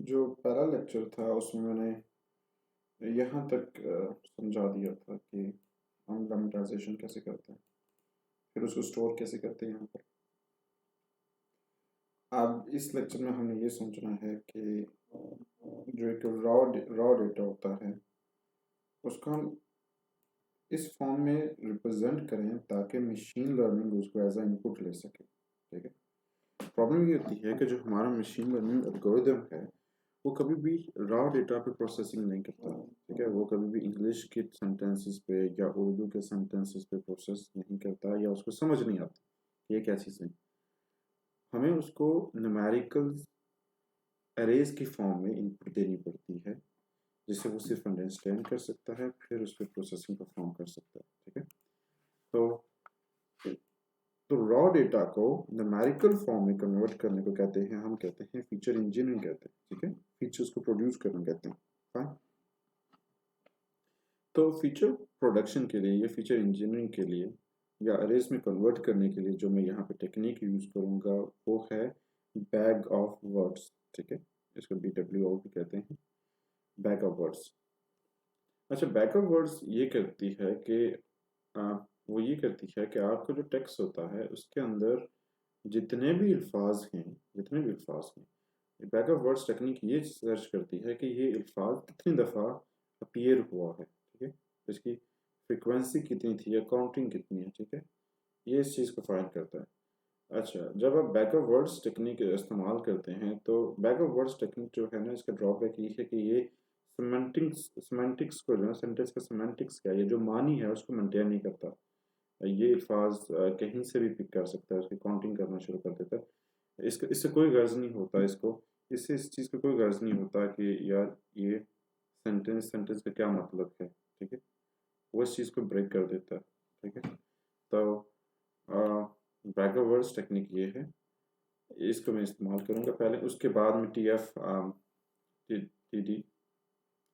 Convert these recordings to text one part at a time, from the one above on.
जो पहला लेक्चर था उसमें मैंने यहाँ तक समझा दिया था कि हम लेमटाइजेशन कैसे करते हैं, फिर उसको स्टोर कैसे करते हैं यहाँ पर। अब इस लेक्चर में हमें ये समझना है कि जो एक रॉ डेटा होता है उसको हम इस फॉर्म में रिप्रेजेंट करें ताकि मशीन लर्निंग उसको एज अ इनपुट ले सके। ठीक है, प्रॉब्लम ये होती है कि जो हमारा मशीन लर्निंग एल्गोरिदम है वो कभी भी रॉ डेटा पे प्रोसेसिंग नहीं करता। ठीक है, वो कभी भी इंग्लिश के सेंटेंसेस पे या उर्दू के सेंटेंसेस पे प्रोसेस नहीं करता या उसको समझ नहीं आता ये क्या चीज़ है। हमें उसको न्यूमेरिकल अरेज की फॉर्म में इनपुट देनी पड़ती है जिससे वो सिर्फ अंडरस्टैंड कर सकता है, फिर उस पर प्रोसेसिंग परफॉर्म कर सकता है। ठीक है, तो रॉ डेटा को न्यूमेरिकल फॉर्म में कन्वर्ट करने को कहते हैं, हम कहते हैं फीचर इंजीनियरिंग कहते हैं। ठीक है, फीचर्स को प्रोड्यूस करना कहते हैं। फाइन, तो फीचर प्रोडक्शन के लिए या फीचर इंजीनियरिंग के लिए या अरेज में कन्वर्ट करने के लिए जो मैं यहाँ पे टेक्निक यूज़ करूँगा वो है बैग ऑफ वर्ड्स। ठीक है, इसको BWO भी कहते हैं, बैग ऑफ वर्ड्स। अच्छा, बैग ऑफ वर्ड्स ये करती है कि वो ये करती है कि आपका जो टेक्स्ट होता है उसके अंदर जितने भी अल्फाज हैं बैग ऑफ वर्ड्स टेक्निक ये सर्च करती है कि ये अल्फाज कितनी दफ़ा अपीयर हुआ है। ठीक है, इसकी फ्रिक्वेंसी कितनी थी या काउंटिंग कितनी है। ठीक है, ये इस चीज़ को फाइंड करता है। अच्छा, जब आप बैक ऑफ वर्ड्स टेक्निक इस्तेमाल करते हैं तो बैक ऑफ वर्ड्स टेक्निक जो है ना इसका ड्रॉबैक ये है कि ये सिमेंटिक्स को जो है सेंटेंस का सिमेंटिक्स क्या है, ये जो मानी है उसको मेंटेन नहीं करता। ये अल्फाज कहीं से भी पिक कर सकता है, उसकी काउंटिंग करना शुरू कर देता है। इससे कोई गर्ज नहीं होता इसको, इससे इस चीज़ का कोई गर्ज नहीं होता कि यार ये सेंटेंस का क्या मतलब है। ठीक है, वो इस चीज़ को ब्रेक कर देता है। ठीक है, तो बैक ऑफ वर्ड्स टेक्निक ये है, इसको मैं इस्तेमाल करूँगा पहले, उसके बाद में TD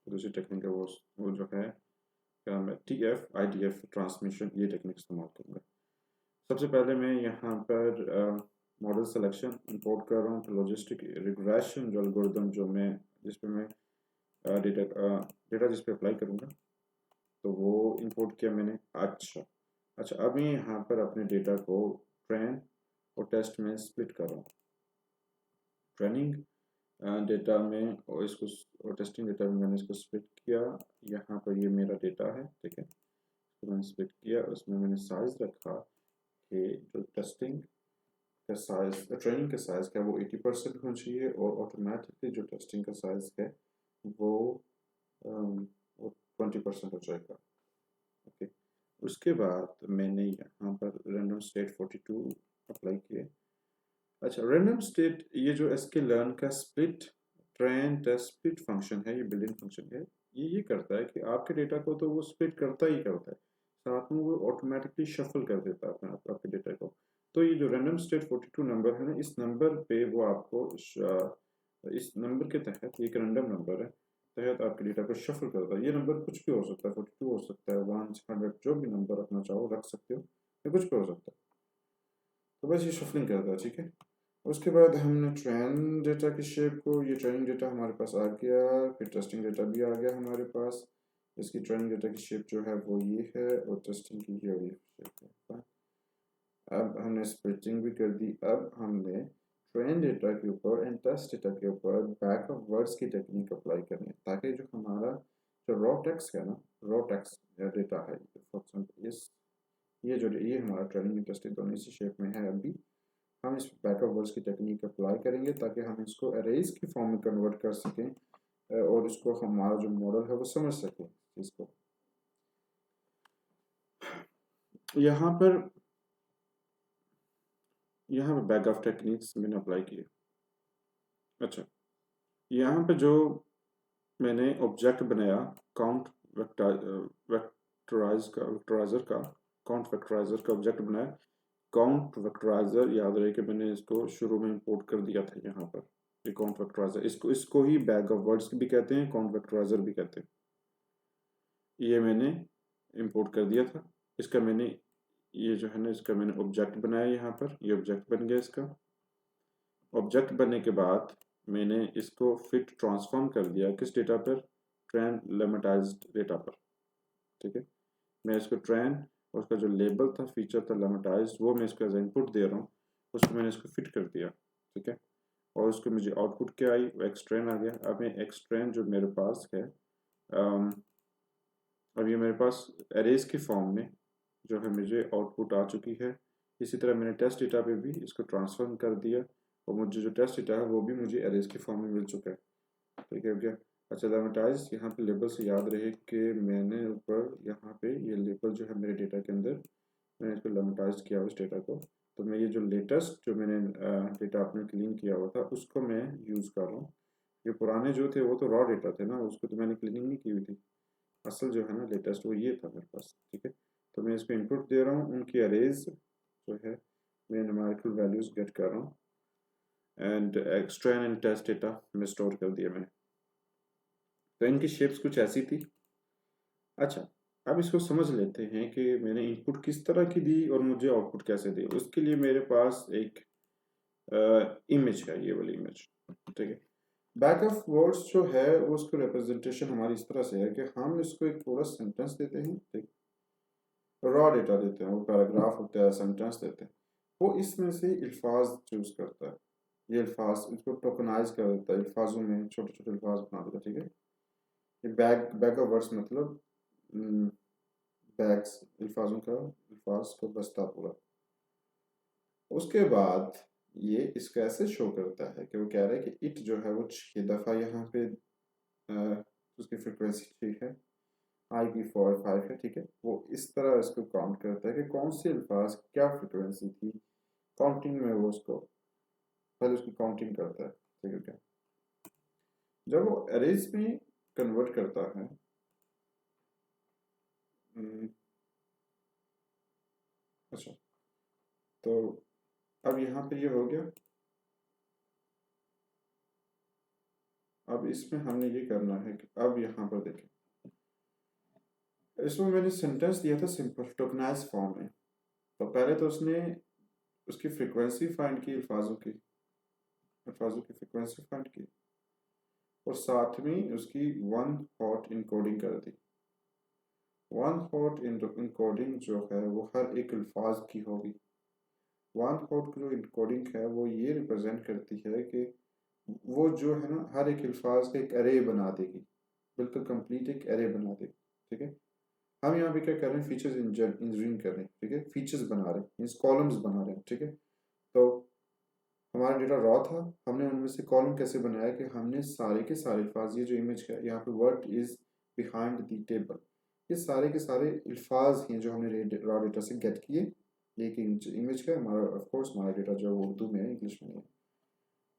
दूसरी टेक्निक है वो जो है क्या नाम है TF-IDF ट्रांसमिशन, ये टेक्निक इस्तेमाल करूँगा। सबसे पहले मैं यहाँ पर मॉडल सिलेक्शन इंपोर्ट कर रहा हूँ। लॉजिस्टिक रिग्रेशन जो एल्गोरिदम जो मैं जिस पे मैं डेटा जिस पे अप्लाई करूँगा तो वो इंपोर्ट किया मैंने। अच्छा, अब मैं यहाँ पर अपने डेटा को ट्रेन और टेस्ट में स्प्लिट कर रहा हूँ। ट्रेनिंग डेटा में और इसको और टेस्टिंग डेटा में मैंने इसको स्प्लिट किया। यहाँ पर ये मेरा डेटा है। ठीक है, तो मैंने स्प्लिट किया, उसमें मैंने साइज रखा कि जो टेस्टिंग का साइज ट्रेनिंग का साइज है वो 80% होना चाहिए और ऑटोमेटिकली जो टेस्टिंग का साइज है वो 20% हो जाएगा। ओके, उसके बाद मैंने यहाँ पर रैंडम स्टेट 42 अप्लाई किए। अच्छा, रैंडम स्टेट ये जो sklearn का split train test split function है, ये बिल्डिंग फंक्शन है, ये करता है कि आपके डेटा को तो वो स्प्लिट करता ही करता है, साथ में वो ऑटोमेटिकली शफल कर देता है अपने आपके डेटा को। तो ये जो रैंडम स्टेट 42 नंबर है ना, इस नंबर पे वो आपको इस नंबर के तहत, एक रैंडम नंबर है, तहत आपके डेटा को शफल करता है। ये नंबर कुछ भी हो सकता है, 42 हो सकता है, 100, जो भी नंबर रखना चाहो रख सकते हो, या कुछ भी हो सकता है। तो बस ये शफलिंग करता है। ठीक है, उसके बाद हमने ट्रेन डेटा की शेप को, ये ट्रेनिंग डेटा हमारे पास आ गया, फिर टेस्टिंग डेटा भी आ गया हमारे पास। इसकी ट्रेनिंग डेटा की शेप जो है वो ये है और टेस्टिंग की ये शेप है। अब हमने स्प्लिटिंग भी कर दी। अब हमने ट्रेन डेटा के ऊपर एंड टेस्ट डेटा के ऊपर बैक ऑफ वर्ड्स की टेक्निक अप्लाई करनी है ताकि जो हमारा जो रॉ टेक्स्ट है ना, रॉ टेक्स्ट डेटा है, फॉर एग्जाम्पल ये हमारा ट्रेनिंग एंड टेस्टिंग दोनों इसी शेप में है। अभी हम इस बैक ऑफ वर्ड्स की टेक्निक अप्लाई करेंगे ताकि हम इसको अरेज की फॉर्म में कन्वर्ट कर सकें और इसको हमारा जो मॉडल है वो समझ सके इसको। यहाँ पर बैक ऑफ टेक्निक्स मैंने अप्लाई किए। अच्छा, यहाँ पे जो मैंने ऑब्जेक्ट बनाया काउंट वेक्टराइजर का काउंट वेक्टराइजर का ऑब्जेक्ट बनाया। काउंट वेक्टराइजर याद रहे कि मैंने इसको शुरू में इंपोर्ट कर दिया था यहाँ पर। ये काउंट वेक्टराइजर, इसको ही बैग ऑफ वर्ड्स भी कहते हैं, काउंट वेक्टराइजर भी कहते हैं। ये मैंने इंपोर्ट कर दिया था। इसका मैंने ये जो है ना, इसका मैंने ऑब्जेक्ट बनाया यहाँ पर, ये ऑब्जेक्ट बन गया। इसका ऑब्जेक्ट बनने के बाद मैंने इसको फिट ट्रांसफॉर्म कर दिया किस डेटा पर, ट्रेन लेमेटाइज्ड डेटा पर, ठीक है। मैं इसको ट्रेन और उसका जो लेबल था, फीचर था लेमेटाइज्ड, वो मैं इसको एज इनपुट दे रहा हूँ, उसको मैंने इसको फिट कर दिया, ठीक है। और उसको मुझे आउटपुट क्या आई, एक्सट्रेन आ गया। अब मैं एक्सट्रेन जो मेरे पास है, अब ये मेरे पास एरेज के फॉर्म में जो है मुझे आउटपुट आ चुकी है। इसी तरह मैंने टेस्ट डेटा पे भी इसको ट्रांसफॉर्म कर दिया और मुझे जो टेस्ट डेटा है वो भी मुझे एरेज के फॉर्म में मिल चुका है, ठीक है क्या। अच्छा, लेमेटाइज, यहाँ पे लेबल से याद रहे कि मैंने ऊपर यहाँ पे ये लेबल जो है मेरे डेटा के अंदर, मैंने इसको लेमेटाइज किया उस डेटा को। तो मैं ये जो लेटेस्ट जो मैंने डेटा अपने क्लीन किया हुआ था उसको मैं यूज़ कर रहा हूँ। ये पुराने जो थे वो तो रॉ डेटा थे ना, उसको तो मैंने क्लीनिंग नहीं की हुई थी। असल जो है ना लेटेस्ट वो ये था मेरे पास, ठीक है। तो मैं इसको इनपुट दे रहा हूँ, उनकी अरेज जो है मैं न्यूमेरिकल वैल्यूज गेट कर रहा हूँ and x train and test data में स्टोर कर दिया मैंने। तो इनकी शेप्स कुछ ऐसी थी। अच्छा, अब इसको समझ लेते हैं कि मैंने इनपुट किस तरह की दी और मुझे आउटपुट कैसे दी। उसके लिए मेरे पास एक इमेज है, ये वाली इमेज, ठीक है। बैक ऑफ वर्ड्स जो है वो उसको रिप्रेजेंटेशन हमारी इस तरह से है कि हम इसको एक पूरा सेंटेंस देते हैं, ठीक, रॉ डेटा देते हैं, वो पैराग्राफ होता है, सेंटेंस देते हैं, वो इसमें से अल्फाज चूज करता है। ये अल्फाज इसको टोकनाइज कर देता है, अल्फाजों में छोटे छोटे अल्फाज बना देता है, ठीक है। ये बैक ऑफ वर्ड्स मतलब बैग्स, अल्फाजों का, अल्फाज को बस्ता पूरा। उसके बाद ये इसको ऐसे शो करता है कि वो कह रहा है कि इट जो है वो 6 दफ़ा यहाँ पे उसकी फ्रिक्वेंसी 6 है, आई की 4 5 है, ठीक है। वो इस तरह इसको काउंट करता है कि कौन से अल्फाज क्या फ्रिक्वेंसी थी, काउंटिंग में वो उसको पहले उसकी काउंटिंग करता है, ठीक है क्या। जब वो अरेज में कन्वर्ट करता है, अच्छा, तो अब यहाँ पे ये हो गया। अब इसमें हमने ये करना है कि अब यहाँ पर देखें, इसमें मैंने सेंटेंस दिया था सिंपल टोकनाइज फॉर्म में। तो पहले तो उसने उसकी फ्रीक्वेंसी फाइंड की, अल्फाजों की फ्रीक्वेंसी फाइंड की और साथ में उसकी वन हॉट इनकोडिंग कर दी। वन हॉट इनकोडिंग जो है वो हर एक अल्फाज की होगी। वन हॉट जो इनकोडिंग है वो ये रिप्रेजेंट करती है कि वो जो है ना हर एक अल्फाज का एक अरे बना देगी, बिल्कुल कंप्लीट एक अरे बना देगी, ठीक है। हम यहाँ पे क्या कर रहे हैं, फीचर्स इंजीनियरिंग कर रहे हैं, ठीक है, फीचर्स बना रहे हैं, मीन्स कॉलम्स बना रहे हैं, ठीक है। तो हमारा डेटा रॉ था, हमने उनमें से कॉलम कैसे बनाया कि हमने सारे के सारे अल्फाज, ये जो इमेज है यहाँ पे word is behind the table, ये सारे के सारे अल्फाज हैं जो हमने रॉ डेटा से गेट किए। एक इमेज का हमारा ऑफ कोर्स हमारा डेटा जो है उर्दू में है, इंग्लिश में है।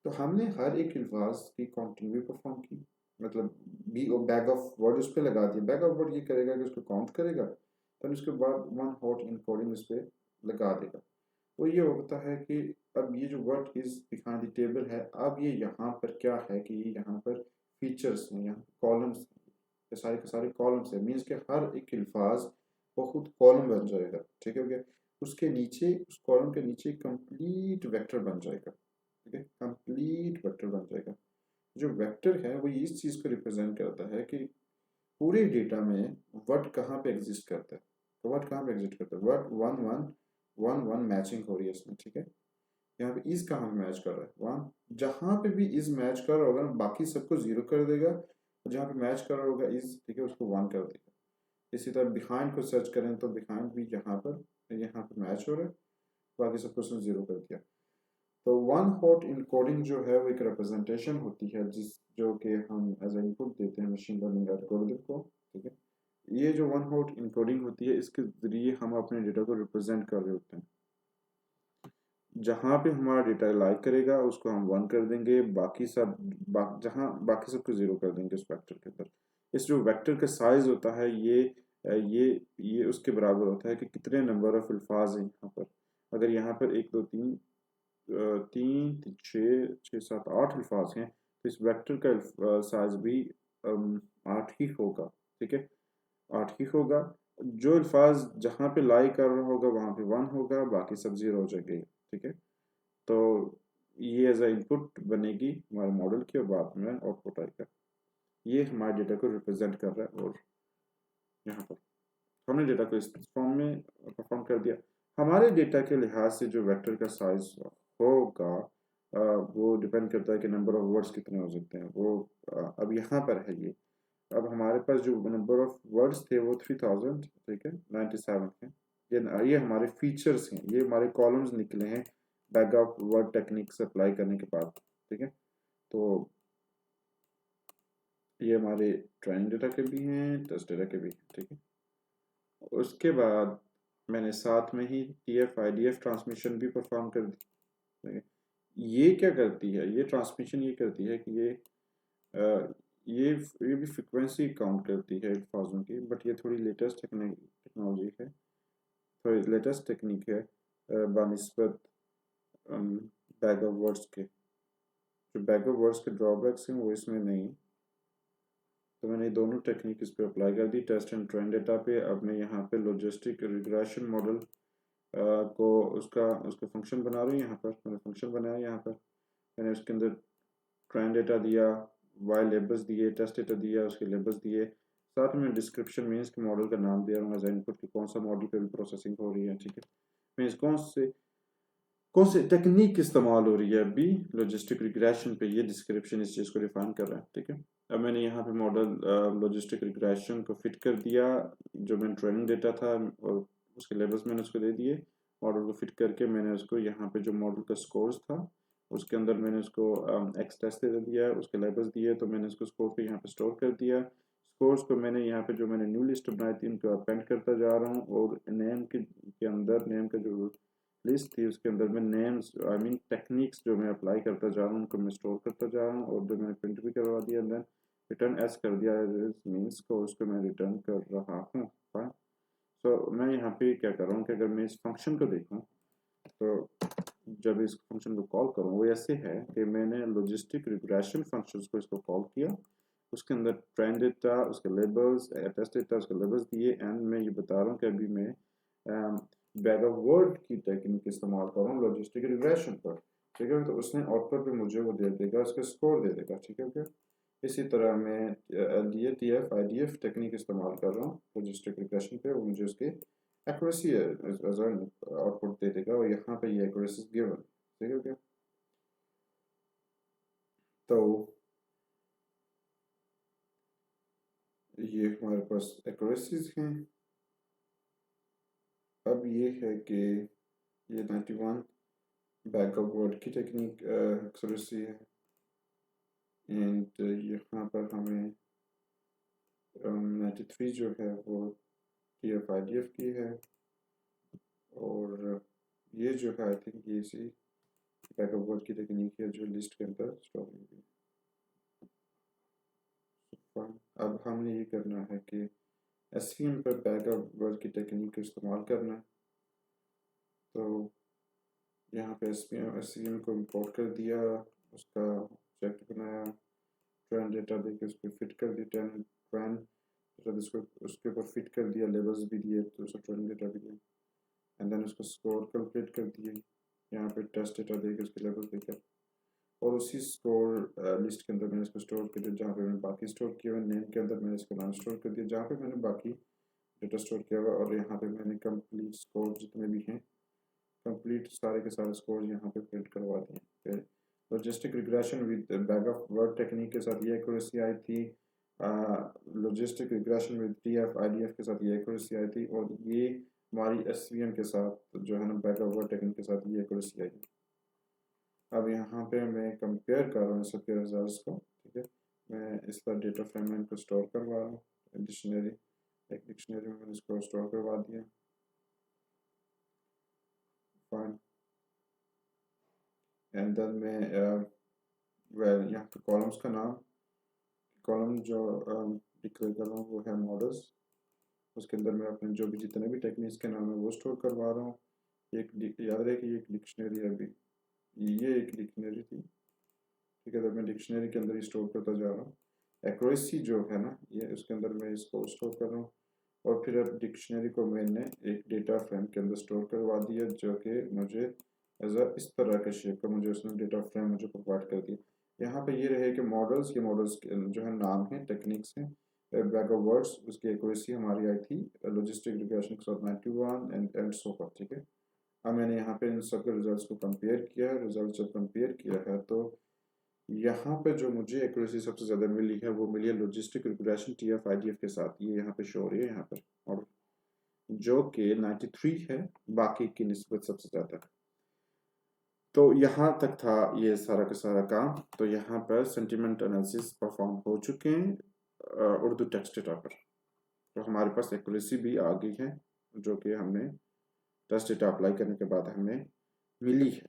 तो हमने हर एक अल्फाज की काउंटिंग भी परफॉर्म की, मतलब बी और बैग ऑफ वर्ड उस पर लगा दिया। बैग ऑफ वर्ड ये करेगा कि उसको काउंट करेगा, फिर उसके बाद वन हॉट इनकोडिंग उस पर लगा देगा। वो ये होता है कि अब ये जो word is behind the table है, अब ये यहाँ पर क्या है कि ये यहाँ पर फीचर्स हैं, यहाँ कॉलम्स, ये सारे के सारे कॉलम्स है, मीन्स के हर एक अल्फाज बहुत कॉलम बन जाएगा, ठीक है क्या। उसके नीचे, उस कॉलम के नीचे कंप्लीट वेक्टर बन जाएगा, ठीक है, कंप्लीट वेक्टर बन जाएगा। जो वेक्टर है वो इस चीज़ को रिप्रेजेंट करता है कि पूरे डेटा में वर्ड कहाँ पे एग्जिस्ट करता है। तो वर्ड कहाँ पे एग्जिस्ट करता है, word one one one one matching हो रही है इसमें, ठीक है। यहाँ पे इज कहाँ पे मैच कर रहा है, वन, जहाँ पे भी इज मैच कर रहा होगा बाकी सबको जीरो कर देगा, और जहाँ पे मैच कर रहा होगा इज, ठीक है, उसको वन कर देगा। इसी तरह बिहाइंड को सर्च करें तो बिहाइंड भी यहाँ पे मैच हो रहा है, बाकी सबको उसने जीरो कर दिया। तो वन हॉट इनकोडिंग जो है वो एक रिप्रेजेंटेशन होती है जिस जो कि हम एज इनपुट देते हैं मशीन लर्निंग एल्गोरिथम को, ठीक है। ये जो वन हॉट इनकोडिंग होती है इसके ज़रिए हम अपने डेटा को रिप्रेजेंट कर रहे होते हैं। जहाँ पे हमारा डेटा लाइक करेगा उसको हम वन कर देंगे, बाकी सब जहाँ बाकी सबको ज़ीरो कर देंगे उस वेक्टर के अंदर। इस जो वेक्टर का साइज होता है ये उसके बराबर होता है कि कितने नंबर ऑफ अल्फाज हैं यहाँ पर। अगर यहाँ पर 1 2 3 3 6 6 7 8 अल्फाज हैं तो इस वेक्टर का साइज भी 8 ही होगा, ठीक है, 8 ही होगा। जो अल्फाज जहाँ पे लाई कर रहा होगा वहाँ पे 1 होगा, बाकी सब 0 हो जाएंगे, ठीक है। तो ये एज अ इनपुट बनेगी हमारे मॉडल की और बाद में आउटपुट आएगा। ये हमारे डेटा को रिप्रेजेंट कर रहा है और यहाँ पर हमने डेटा को इस फॉर्म में परफॉर्म कर दिया। हमारे डेटा के लिहाज से जो वेक्टर का साइज होगा वो डिपेंड करता है कि नंबर ऑफ वर्ड्स कितने हो सकते हैं। वो अब यहाँ पर है ये। अब हमारे पास जो नंबर ऑफ वर्ड्स थे वो 3000, ठीक है, 97 है। ये हमारे फीचर्स हैं, ये हमारे कॉलम्स निकले हैं बैग ऑफ वर्ड टेक्निक से अप्लाई करने के बाद, ठीक है। तो ये हमारे ट्रेनिंग डेटा के भी हैं, टेस्ट डेटा के भी हैं, ठीक है। उसके बाद मैंने साथ में ही TF IDF ट्रांसमिशन भी परफॉर्म कर दी, ठीक है। ये क्या करती है, ये ट्रांसमिशन ये करती है कि ये भी फ्रिक्वेंसी काउंट करती है अल्फाजों की, बट ये थोड़ी लेटेस्ट टेक्नोलॉजी है, थोड़ी लेटेस्ट टेक्निक है बानिस्बत बैग ऑफ वर्ड्स के। जो बैग ऑफ वर्ड्स के ड्रॉबैक्स हैं वो इसमें नहीं, तो मैंने दोनों टेक्निक इस पर अप्लाई कर दी टेस्ट एंड ट्रेंड डेटा पे। अब मैं यहाँ पे लॉजिस्टिक रिग्रेशन मॉडल को उसका फंक्शन बना रहा हूँ। यहाँ पर मैंने फंक्शन बनाया, यहाँ पर मैंने उसके अंदर ट्रेंड डेटा दिया, वाई लेबल्स दिए, टेस्ट डेटा दिया, उसके लेबल्स दिए, साथ में डिस्क्रिप्शन मीन्स के मॉडल का नाम दिया एज इनपुट की कौन सा मॉडल पे भी प्रोसेसिंग हो रही है, ठीक है। मीन्स कौन से टेक्निक इस्तेमाल हो रही है अभी लॉजिस्टिक रिग्रेशन पे, ये डिस्क्रिप्शन इस चीज़ को डिफाइन कर रहा है, ठीक है। अब मैंने यहाँ पे मॉडल लॉजिस्टिक रिग्रेशन को फिट कर दिया, जो मैंने ट्रेनिंग डेटा था और उसके लेबल्स मैंने उसको दे दिए। मॉडल को फिट करके मैंने उसको यहाँ पे जो मॉडल का स्कोर्स था उसके अंदर मैंने उसको एक्स टेस्ट दे दिया, उसके लेबल्स दिए, तो मैंने उसको स्कोर को यहाँ पे स्टोर कर दिया। स्कोर्स को मैंने यहाँ पे जो मैंने न्यू लिस्ट बनाई थी उनको अपेंड करता जा रहा हूँ, और नेम के अंदर नेम का जो लिस्ट थी उसके अंदर मैं नेम्स आई मीन टेक्निक्स जो मैं अप्लाई करता जा रहा हूँ उनको मैं स्टोर करता जा रहा हूँ, और जो मैंने प्रिंट भी करवा दिया देन रिटर्न एस कर दिया मीन्स को उसको मैं रिटर्न कर रहा हूँ। फाइन। सो मैं यहाँ पे क्या कर रहा हूँ कि अगर मैं इस फंक्शन को देखूँ तो जब इस फंक्शन को कॉल करूँ वो ऐसे है कि मैंने लॉजिस्टिक रिग्रेशन फंक्शंस को इसको कॉल किया, उसके अंदर ट्रेंड डेटा, उसके लेबल्स, टेस्ट डेटा, उसके लेबल्स दिए, एंड मैं ये बता रहा हूँ कि अभी मैं बैग ऑफ वर्ड की टेक्निक इस्तेमाल कर रहा हूँ लॉजिस्टिक रिग्रेशन पर, ठीक है। तो उसने आउटपुट पे मुझे वो दे देगा, उसका स्कोर दे देगा, ठीक है। ओके, इसी तरह मैं TF IDF टेक्निक इस्तेमाल कर रहा हूँ लॉजिस्टिक रिग्रेशन पे, वो मुझे उसकी एक्यूरेसी आउटपुट दे देगा, और यहाँ पे ये एक्यूरेसी गिवन, ठीक है। ओके, तो ये हमारे पास एक्यूरेसीज हैं। अब ये है कि ये 91 बैक ऑफ वर्ड की टेक्निक एक्यूरेसी है, एंड यहाँ पर हमें 93 जो है वो TF IDF की है, और ये जो है आई थिंक ये इसी बैक ऑफ वर्ड की टेक्निक है जो लिस्ट के अंदर स्टोर होगी। अब हमने ये करना है कि SVM पर बैक ऑफ वर्ड की टेक्निक का इस्तेमाल करना है। तो यहाँ पे SVM को इंपोर्ट कर दिया, उसका ऑब्जेक्ट बनाया, ट्रेंड डेटा देके उस पर फिट कर दी, ट्रेंड डेटा उसको उसके ऊपर फिट कर दिया, लेबल्स भी दिए, तो उसका ट्रेंड डेटा भी दिया, एंड देन उसको स्कोर कैलकुलेट कर दिए, यहाँ पे टेस्ट डेटा देके उसके लेबल देकर, और उसी स्कोर लिस्ट के अंदर मैंने इसको स्टोर कर दिया, जहाँ पे मैंने बाकी स्टोर किया हुआ नेम के अंदर मैंने इसको नाम स्टोर कर दिया जहाँ पे मैंने बाकी डेटा स्टोर किया हुआ, और यहाँ पे मैंने कंप्लीट स्कोर जितने भी हैं कंप्लीट सारे के सारे स्कोर यहाँ पे प्रिंट करवा दिए। Logistic regression with bag of word technique के साथ ये एक्यूरेसी आई थी, logistic regression with TF IDF के साथ ये एक्यूरेसी आई थी, और ये हमारी SVM के साथ जो है ना बैग ऑफ वर्ड टेक्निक के साथ ये एक्यूरेसी आई थी। अब यहाँ पे मैं कंपेयर कर रहा हूँ सबके रिजल्ट्स को, ठीक है। मैं इस पर डेटा फ्रेम में इनको स्टोर करवा रहा हूँ डिक्शनरी, एक डिक्शनरी में मैंने इसको स्टोर करवा दिया। फाइन, एंड देन मैं वेल यहाँ पे कॉलम्स का नाम, कॉलम जो डिक्लेयर कर रहा हूँ वो है मॉडल्स, उसके अंदर मैं अपने जो भी जितने भी टेक्निक्स के नाम है वो स्टोर करवा रहा हूँ। याद रहे कि ये एक डिक्शनरी है, अभी ये एक डिक्शनरी थी, ठीक है। तो मैं डिक्शनरी के अंदर ही स्टोर करता जा रहा हूँ। एक्यूरेसी जो है ना ये उसके अंदर मैं इसको स्टोर कर रहा हूँ, और फिर अब डिक्शनरी को मैंने एक डेटा फ्रेम के अंदर स्टोर करवा दिया जो कि मुझे इस तरह के शेप का मुझे उसने डेटा फ्रेम मुझे प्रोवाइड कर दिया। यहाँ पे ये रहे कि मॉडल्स, ये मॉडल्स जो है नाम है, टेक्निक्स हैं, बैग ऑफ वर्ड्स, उसकी एक्यूरेसी हमारी आई थी लॉजिस्टिक रिग्रेशन के साथ 91 एंड सो पर, ठीक है। अब मैंने यहाँ पे इन सब के रिजल्ट्स को कंपेयर किया है। रिजल्ट जब कंपेयर किया है तो यहाँ पे जो मुझे एक्यूरेसी सबसे ज़्यादा मिली है वो मिली है लॉजिस्टिक रिग्रेशन TF IDF के साथ, ये यहाँ पे शो हो रही है यहाँ पर, और जो कि 93 है बाकी की निस्बत सबसे ज़्यादा। तो यहाँ तक था ये सारा का सारा काम। तो यहाँ पर सेंटिमेंट एनालिसिस परफॉर्म हो चुके हैं उर्दू टेक्स्ट डेटा पर। तो हमारे पास एक्यूरेसी भी आ गई है जो कि हमने टेस्ट डेटा अप्लाई करने के बाद हमें मिली है।